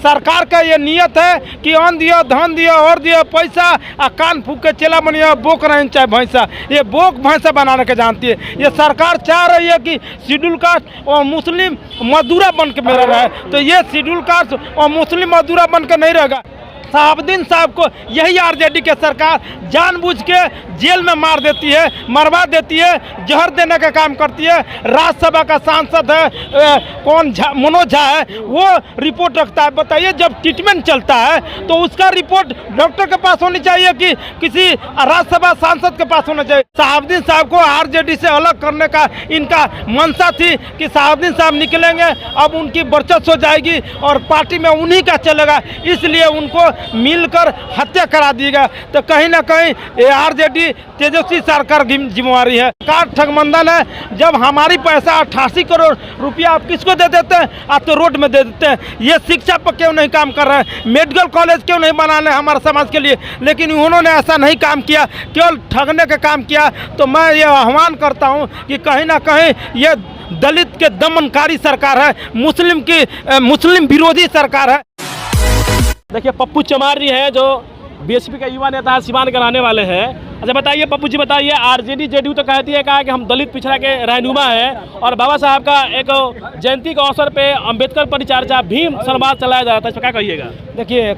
सरकार का ये नियत है कि अन्न दियो, धन दियो और दियो पैसा, कान फूक के चेला बनियो, बोक रहे चाहे भैंसा, ये बोक भैंसा बनाने के जानती है। ये सरकार चाह रही है कि शेड्यूल कास्ट और मुस्लिम मजदूरा बन के मेरा रहे, तो ये शेड्यूल कास्ट और मुस्लिम मजदूरा बन के नहीं रहेगा। शहाबुद्दीन साहब को यही आरजेडी के सरकार जानबूझ के जेल में मार देती है, मरवा देती है, जहर देने का काम करती है। राज्यसभा का सांसद है कौन मनोज झा है, वो रिपोर्ट रखता है। बताइए, जब ट्रीटमेंट चलता है तो उसका रिपोर्ट डॉक्टर के पास होनी चाहिए कि किसी राज्यसभा सांसद के पास होना चाहिए। शहाबुद्दीन साहब को आरजेडी से अलग करने का इनका मंशा थी कि शहाबुद्दीन साहब निकलेंगे, अब उनकी वर्चस्व हो जाएगी और पार्टी में उन्हीं का चलेगा, इसलिए उनको मिलकर हत्या करा दिएगा। तो कहीं ना कहीं ये आरजेडी तेजस्वी सरकार की जिम्मेवारी है। कार ठगबंधन है। जब हमारी पैसा 88 करोड़ रुपया आप किसको दे देते हैं? आप तो रोड में दे देते हैं। ये शिक्षा पर क्यों नहीं काम कर रहे हैं? मेडिकल कॉलेज क्यों नहीं बनाने हमारे समाज के लिए? लेकिन उन्होंने ऐसा नहीं काम किया, केवल ठगने का काम किया। तो मैं ये आह्वान करता हूँ कि कहीं ना कहीं ये दलित के दमनकारी सरकार है, मुस्लिम विरोधी सरकार है। देखिए, पप्पू चमार जी हैं जो बीएसपी का युवा नेता है, सिवान के रहने वाले हैं। अच्छा बताइए पप्पू जी, बताइए, आरजेडी जेडीयू तो कहती है कहा कि हम दलित पिछड़ा के रहनुमा हैं और बाबा साहब का एक जयंती के अवसर पे अंबेडकर परिचर्चा भीम संवाद चलाया जा रहा था, इस पर क्या कहिएगा? देखिए,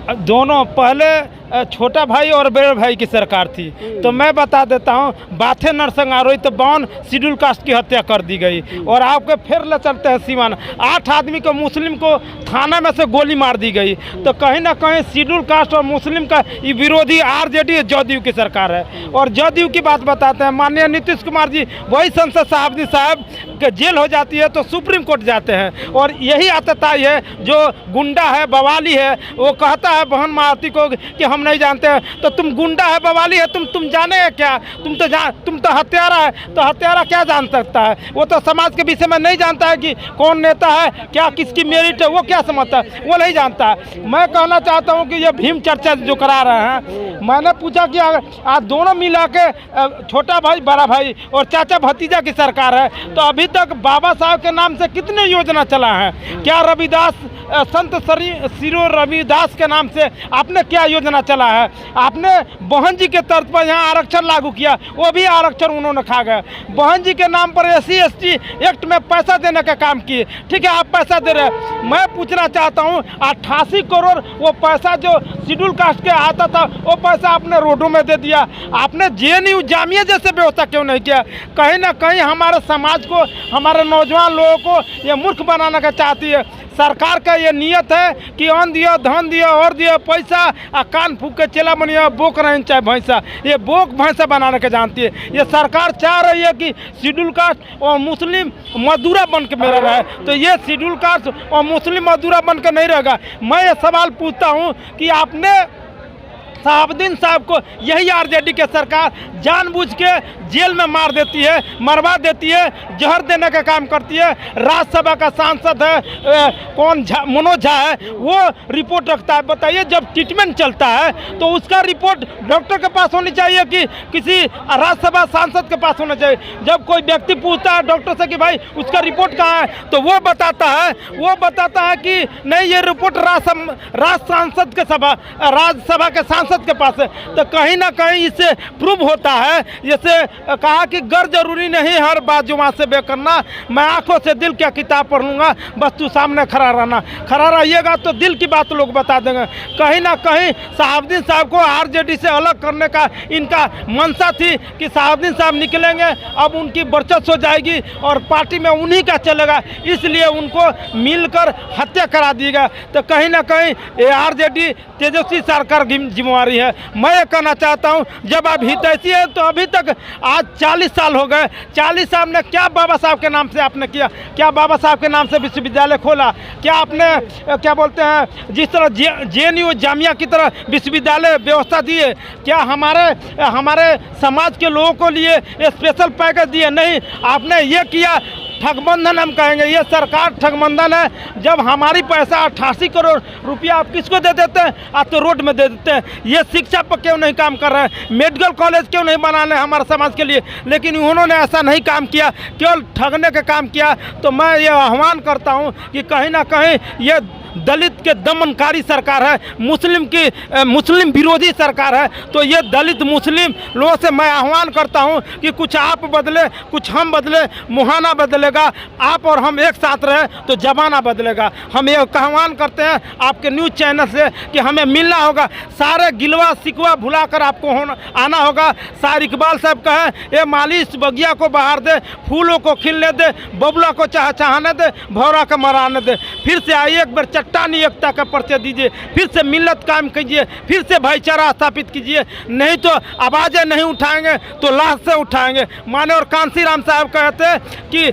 दोनों पहले छोटा भाई और बड़े भाई की सरकार थी, तो मैं बता देता हूँ, बाथे नरसंहारों तो 52 शेड्यूल कास्ट की हत्या कर दी गई और आपके फिर ले चलते हैं सीमान 8 आदमी को, मुस्लिम को थाना में से गोली मार दी गई। तो कहीं ना कहीं शेड्यूल कास्ट और मुस्लिम का ये विरोधी आरजेडी जदयू की सरकार है। और जदयू की बात बताते हैं, माननीय नीतीश कुमार जी वही संसद साहब के जेल हो जाती है तो सुप्रीम कोर्ट जाते हैं, और यही आतताई है जो गुंडा है, बवाली है, वो कहता है बहन मायावती को कि हम नहीं जानते हैं। तो तुम गुंडा है, बवाली है, तुम जाने क्या? तुम तो हत्यारा है, तो हत्यारा क्या जान सकता है? वो तो समाज के विषय में नहीं जानता है कि कौन नेता है, क्या किसकी मेरिट है, वो क्या समझता है, वो नहीं जानता है। मैं कहना चाहता हूँ कि ये भीम चर्चा जो करा रहे हैं, मैंने पूछा कि आज दोनों मिला के छोटा भाई, बड़ा भाई और चाचा भतीजा की सरकार है, तो अभी तक बाबा साहब के नाम से कितने योजना चला है? क्या रविदास, संत सिरो रविदास के नाम से आपने क्या योजना चला है? आपने बहन जी के तर्ज पर यहाँ आरक्षण लागू किया, वो भी आरक्षण उन्होंने खा गए। बहन जी के नाम पर SC ST एक्ट में पैसा देने का काम किए, ठीक है, आप पैसा दे रहे हैं। मैं पूछना चाहता हूँ, 88 करोड़ वो पैसा जो शेड्यूल कास्ट के आता था, वो पैसा आपने रोडों में दे दिया। आपने JNU जामिया जैसे व्यवस्था क्यों नहीं किया? कहीं ना कहीं हमारे समाज को, हमारे नौजवान लोगों को ये मूर्ख बनाना का चाहती है। सरकार का ये नियत है कि अन्न दियो, धन दियो और दियो पैसा, कान फूक के चेला बनियो, बोक रहे चाहे भैंसा, ये बोक भैंसा बनाने के जानती है। ये सरकार चाह रही है कि शेड्यूल कास्ट और मुस्लिम मजदूरा बन के मेरा रहे, तो ये शेड्यूल कास्ट और मुस्लिम मजदूरा बन के नहीं रहेगा। मैं ये सवाल पूछता हूँ कि आपने शहाबुद्दीन साहब को यही आरजेडी के सरकार जानबूझ के जेल में मार देती है, मरवा देती है, जहर देने का काम करती है। राज्यसभा का सांसद है कौन मनोज झा है, वो रिपोर्ट रखता है। बताइए, जब ट्रीटमेंट चलता है तो उसका रिपोर्ट डॉक्टर के पास होनी चाहिए कि किसी राज्यसभा सांसद के पास होना चाहिए। जब कोई व्यक्ति पूछता है डॉक्टर से कि भाई उसका रिपोर्ट कहाँ है, तो वो बताता है कि नहीं, ये रिपोर्ट राज्यसभा के सांसद के पास है। तो कहीं ना कहीं इससे प्रूव होता है, जैसे कहा कि गर जरूरी नहीं हर बात जुबान से बे करना, मैं आंखों से दिल क्या किताब पढ़ लूँगा, बस तू सामने खड़ा रहना। खड़ा रहिएगा तो दिल की बात लोग बता देंगे। कहीं ना कहीं शहाबुद्दीन साहब को आरजेडी से अलग करने का इनका मंशा थी कि शहाबुद्दीन साहब निकलेंगे, अब उनकी वर्चस्व हो जाएगी और पार्टी में उन्हीं का चलेगा, इसलिए उनको मिलकर हत्या करा दिएगा। तो कहीं ना कहीं ये आरजेडी तेजस्वी सरकार की जिम्मेवारी है। मैं ये कहना चाहता हूँ, जब आप हितैषी हैं तो अभी तक आज 40 साल हो गए, 40 साल में क्या बाबा साहब के नाम से आपने किया? क्या बाबा साहब के नाम से विश्वविद्यालय खोला? क्या आपने क्या बोलते हैं, जिस तरह JNU जामिया की तरह विश्वविद्यालय व्यवस्था दिए? क्या हमारे समाज के लोगों को लिए स्पेशल पैकेज दिए? नहीं, आपने ये किया। ठगबंधन हम कहेंगे, ये सरकार ठगबंधन है। जब हमारी पैसा 88 करोड़ रुपया आप किसको दे देते हैं? आप तो रोड में दे देते हैं। ये शिक्षा पर क्यों नहीं काम कर रहे हैं? मेडिकल कॉलेज क्यों नहीं बनाने हमारे समाज के लिए? लेकिन उन्होंने ऐसा नहीं काम किया, केवल ठगने का काम किया। तो मैं ये आह्वान करता हूँ कि कहीं ना कहीं ये दलित के दमनकारी सरकार है, मुस्लिम विरोधी सरकार है। तो ये दलित मुस्लिम लोगों से मैं आह्वान करता हूं कि कुछ आप बदले, कुछ हम बदले, मुहाना बदलेगा, आप और हम एक साथ रहे तो जमाना बदलेगा। हम ये आह्वान करते हैं आपके न्यूज़ चैनल से कि हमें मिलना होगा, सारे गिलवा सिकवा भुलाकर आपको आना होगा। शायर इकबाल साहब का है, ये माली इस बगिया को बहार दे, फूलों को खिलने दे, बबुला को चहचहाने दे, भौरा को मराने दे। फिर से आइए, एक बार चट्टानी एकता का परिचय दीजिए, फिर से मिल्लत कायम कीजिए, फिर से भाईचारा स्थापित कीजिए। नहीं तो आवाज़ें नहीं उठाएंगे तो लाश से उठाएंगे। माननीय कांसीराम साहब कहते कि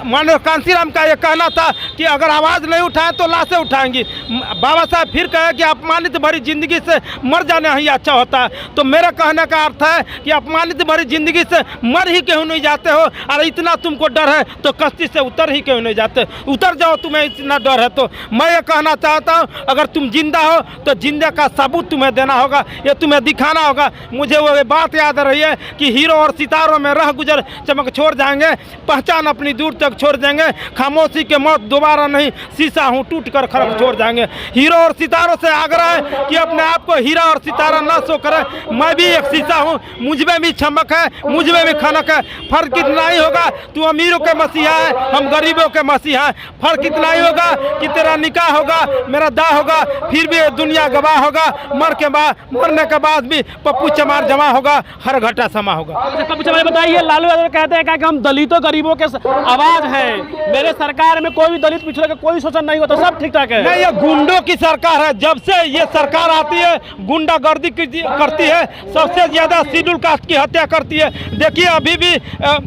माननीय कांसीराम का ये कहना था कि अगर आवाज़ नहीं उठाएं तो लाशें उठाएंगी। बाबा साहब फिर कहे कि अपमानित भरी जिंदगी से मर जाना ही अच्छा होता है। तो मेरा कहने का अर्थ है कि अपमानित भरी जिंदगी से मर ही क्यों नहीं जाते हो? अरे इतना तुमको डर है तो कश्ती से उतर ही क्यों नहीं जाते? उतर जाओ, तुम्हें इतना डर है तो। मैं ये कहना चाहता हूँ, अगर तुम जिंदा हो तो जिंदा का सबूत तुम्हें देना होगा, ये तुम्हें दिखाना होगा। मुझे वो बात याद रही है कि हीरो और सितारों में रह गुजर चमक छोड़ जाएंगे, पहचान अपनी दूर तक छोड़ देंगे, खामोशी के मौत दोबारा नहीं, शीशा हूँ टूट कर खड़क छोड़ जाएंगे। हीरो और सितारों से आग्रह है कि अपने आप को हीरा और सितारा ना सो करें। मैं भी एक शीशा हूँ, मुझ में भी चमक है, मुझ में भी खनक है। फर्क इतना ही होगा, तू अमीरों के मसीहा है, हम गरीबों के मसीहा हैं। फर्क इतना ही होगा कि तेरा निकाह होगा, मेरा दाह होगा, फिर भी दुनिया गवाह होगा। मरने के बाद भी पप्पू चमार जमा होगा, हर घटा समा होगा। पप्पू चमार बताइए, लालू यादव कहते हैं कि हम दलितों गरीबों के आवाज है, मेरे सरकार में कोई भी दलित पिछड़े का कोई शोषण नहीं होता, सब ठीक ठाक है। नहीं, ये गुंडों की सरकार है। जब से ये सरकार आती है गुंडागर्दी करती है, सबसे ज्यादा शेड्यूल कास्ट की हत्या करती है। देखिए अभी भी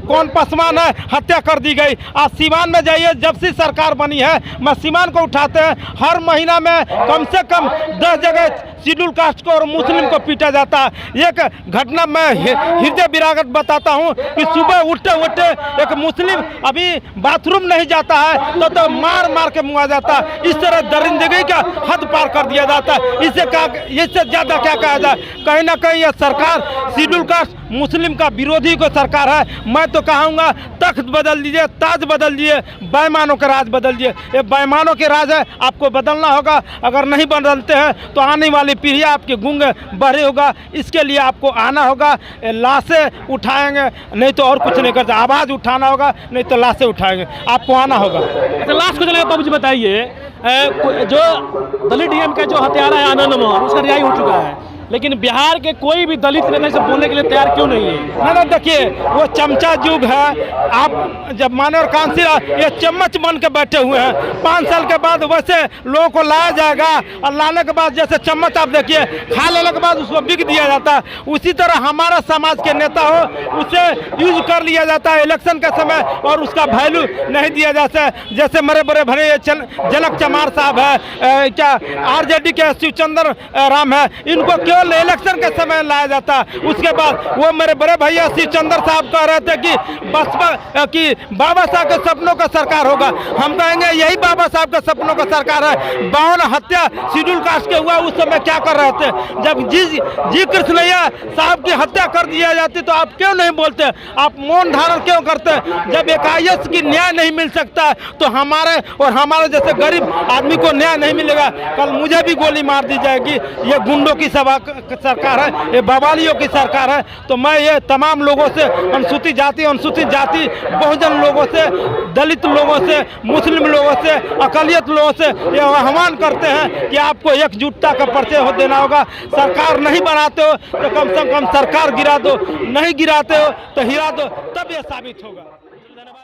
कौन पसमान है, हत्या कर दी गई। आज सीवान में जाइए, जब से सरकार बनी है मैं सीवान को उठाते हैं, हर महीना में कम से कम 10 जगह शेड्यूल कास्ट को और मुस्लिम को पीटा जाता है। एक घटना मैं हृदय विरागत बताता हूँ कि सुबह उठते उठते एक मुस्लिम अभी बाथरूम नहीं जाता है तो मार मार के मुआ जाता है। इस तरह दरिंदगी का हद पार कर दिया जाता है। इससे ज़्यादा क्या कहा जाए? कहीं ना कहीं यह सरकार शेड्यूल कास्ट मुस्लिम का विरोधी को सरकार है। मैं तो कहूँगा तख्त बदल दीजिए, ताज बदल दीजिए, बेईमानों का राज बदल दीजिए। ये बेईमानों के राज है, आपको बदलना होगा। अगर नहीं बदलते हैं तो आने वाली पीढ़ी आपके गूंगे बहरे होगा। इसके लिए आपको आना होगा, लाशें उठाएंगे, नहीं तो और कुछ नहीं करते। आवाज़ उठाना होगा, नहीं तो लाशें उठाएंगे, आपको आना होगा। तो लास्ट को चलेगा, बाबू जी बताइए, जो दलित डीएम का जो हत्यारा है आनंद मोहन, उसका रिहाई हो चुका है, लेकिन बिहार के कोई भी दलित नेता से बोलने के लिए तैयार क्यों नहीं है? ना देखिए, वो चमचा युग है। आप जब माननीय कांसीराम ये चम्मच बन के बैठे हुए हैं, 5 साल के बाद वैसे लोगों को लाया जाएगा और लाने के बाद जैसे चम्मच आप देखिए खा लेने के बाद उसको बिक दिया जाता है। उसी तरह हमारा समाज के नेता हो, उसे यूज कर लिया जाता है इलेक्शन के समय और उसका वैल्यू नहीं दिया जाता है। जैसे मेरे बड़े भरे जनक चमार साहब है, क्या RJD के शिवचंद्र राम है, इनको केवल इलेक्शन के समय लाया जाता है। उसके बाद वो मेरे बड़े भैया शिवचंद्र साहब कह रहे थे कि बसपा की बाबा साहब के सपनों का सरकार होगा। हम कहेंगे यही बाबा साहब के सपनों का सरकार है। 52 हत्या शेड्यूल कास्ट के हुआ, उस समय क्या कर रहे थे? जब जी कृष्णैया साहब की हत्या कर दिया जाती तो आप क्यों नहीं बोलते? आप मौन धारण क्यों करते? जब एक IAS की न्याय नहीं मिल सकता तो हमारे और हमारे जैसे गरीब आदमी को न्याय नहीं मिलेगा। कल मुझे भी गोली मार दी जाएगी। ये गुंडों की सरकार है, ये बवालियों की सरकार है। तो मैं ये तमाम लोगों से, अनुसूचित जाति बहुजन लोगों से, दलित लोगों से, मुस्लिम लोगों से, अकलियत लोगों से ये आह्वान करते हैं कि आपको एकजुटता का परिचय देना होगा। सरकार नहीं बनाते हो तो कम से कम सरकार गिरा दो, नहीं गिराते हो तो हिरा दो, तब ये साबित होगा। धन्यवाद।